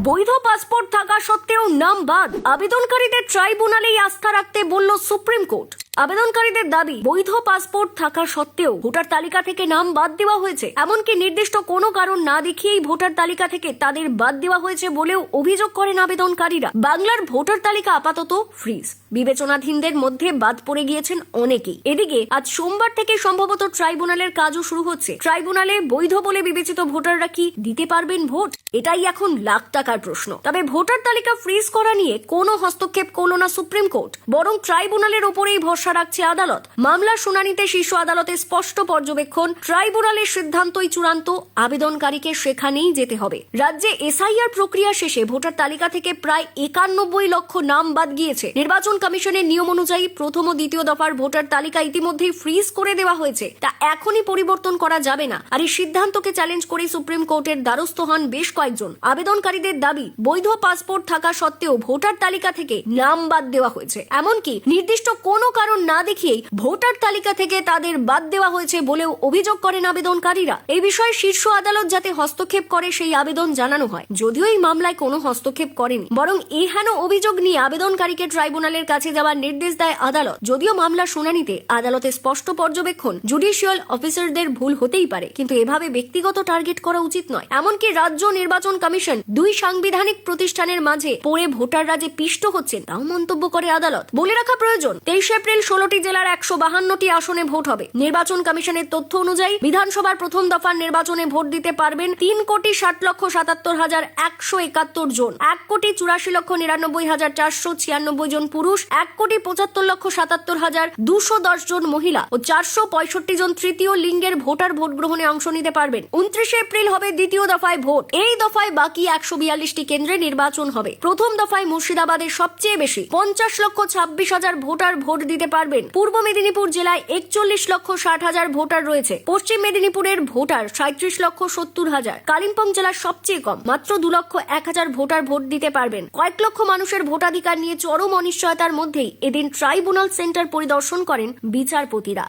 বৈধ পাসপোর্ট থাকা সত্ত্বেও নাম বাদ, আবেদনকারীদের ট্রাইব্যুনালেই আস্থা রাখতে বলল সুপ্রিম কোর্ট। আবেদনকারীদের দাবি, বৈধ পাসপোর্ট থাকা সত্ত্বেও ভোটার তালিকা থেকে নাম বাদ দেওয়া হয়েছে, এমনকি নির্দিষ্ট কোনো কারণ না দেখিয়েই ভোটার তালিকা থেকে তাদের বাদ দেওয়া হয়েছে বলেও অভিযোগ করেন আবেদনকারীরা। বাংলার ভোটার তালিকা আপাতত ফ্রিজ, বিবেচনাধীনদের মধ্যে বাদ পড়ে গিয়েছেন অনেকেই। এদিকে আজ সোমবার থেকে সম্ভবত ট্রাইব্যুনালের কাজও শুরু হচ্ছে। ট্রাইব্যুনালে বৈধ বলে বিবেচিত ভোটাররা কি দিতে পারবেন ভোট? এটাই এখন লাখ টাকার প্রশ্ন। তবে ভোটার তালিকা ফ্রিজ করা নিয়ে কোনো হস্তক্ষেপ করল না সুপ্রিম কোর্ট, বরং ট্রাইব্যুনালের ওপরেই ভরসা রাখছে আদালত। মামলার শুনানিতে শীর্ষ আদালতে স্পষ্ট পর্যবেক্ষণ, ট্রাইব্যুনালের সিদ্ধান্তই চূড়ান্ত, আবেদনকারীকে সেখানেই যেতে হবে। রাজ্যে এসআইআর প্রক্রিয়া শেষে ভোটার তালিকা থেকে প্রায় 91 লক্ষ নাম বাদ গিয়েছে। নির্বাচন কমিশনের নিয়ম অনুযায়ী প্রথম ও দ্বিতীয় দফার ভোটার তালিকা ইতিমধ্যেই ফ্রিজ করে দেওয়া হয়েছে, তা এখনই পরিবর্তন করা যাবে না। আর এই সিদ্ধান্তকে চ্যালেঞ্জ করে সুপ্রিম কোর্টের দ্বারস্থ হন বেশ কয়েকজন। আবেদনকারীদের দাবি, বৈধ পাসপোর্ট থাকা সত্ত্বেও ভোটার তালিকা থেকে নাম বাদ দেওয়া হয়েছে, এমনকি নির্দিষ্ট কোনো কারণ না দেখিয়েই ভোটার তালিকা থেকে তাদের বাদ দেওয়া হয়েছে বলেও অভিযোগ করেন আবেদনকারীরা। এই বিষয়ে শীর্ষ আদালত যাতে হস্তক্ষেপ করে সেই আবেদন জানানো হয়, যদিও এই মামলায় কোনো হস্তক্ষেপ করেনি, বরং এহেন অভিযোগ নিয়ে আবেদনকারীকে ট্রাইব্যুনালের কাছে যাওয়ার নির্দেশ দেয় আদালত। যদিও মামলার শুনানিতে আদালতে স্পষ্ট পর্যবেক্ষণ, জুডিশিয়াল অফিসারদের ভুল হতেই পারে, কিন্তু এভাবে ব্যক্তিগত টার্গেট করা উচিত নয়। এমনকি রাজ্য নির্বাচন কমিশন দুই সাংবিধানিক প্রতিষ্ঠানের মাঝে পড়ে ভোটাররা যে পিষ্ট হচ্ছেন তাও মন্তব্য করে আদালত। বলে রাখা প্রয়োজন, 23 এপ্রিল 16টি জেলার 152টি আসনে ভোট হবে। নির্বাচন কমিশনের তথ্য অনুযায়ী বিধানসভার প্রথম দফার নির্বাচনে ভোট দিতে পারবেন 3,60,77,171 জন, 1,84,99,496 জন পুরুষ, 1,75,77,210 জন মহিলা ও 465 জন তৃতীয় লিঙ্গের ভোটার ভোট গ্রহণে অংশ নিতে পারবেন। 29 এপ্রিল হবে দ্বিতীয় দফায় ভোট। এই দফায় বাকি 142টি কেন্দ্রে নির্বাচন হবে। প্রথম দফায় মুর্শিদাবাদের সবচেয়ে বেশি 50,26,000 ভোটার ভোট দিতে পারবেন। পূর্ব মেদিনীপুর জেলায় 41,60,000 ভোটার রয়েছে। পশ্চিম মেদিনীপুরের ভোটার 37,70,000। কালিম্পং জেলার সবচেয়ে কম, মাত্র 2,01,000 ভোটার ভোট দিতে পারবেন। কয়েক লক্ষ মানুষের ভোটাধিকার নিয়ে চরম অনিশ্চয়তার মধ্যেই এদিন ট্রাইব্যুনাল সেন্টার পরিদর্শন করেন বিচারপতিরা।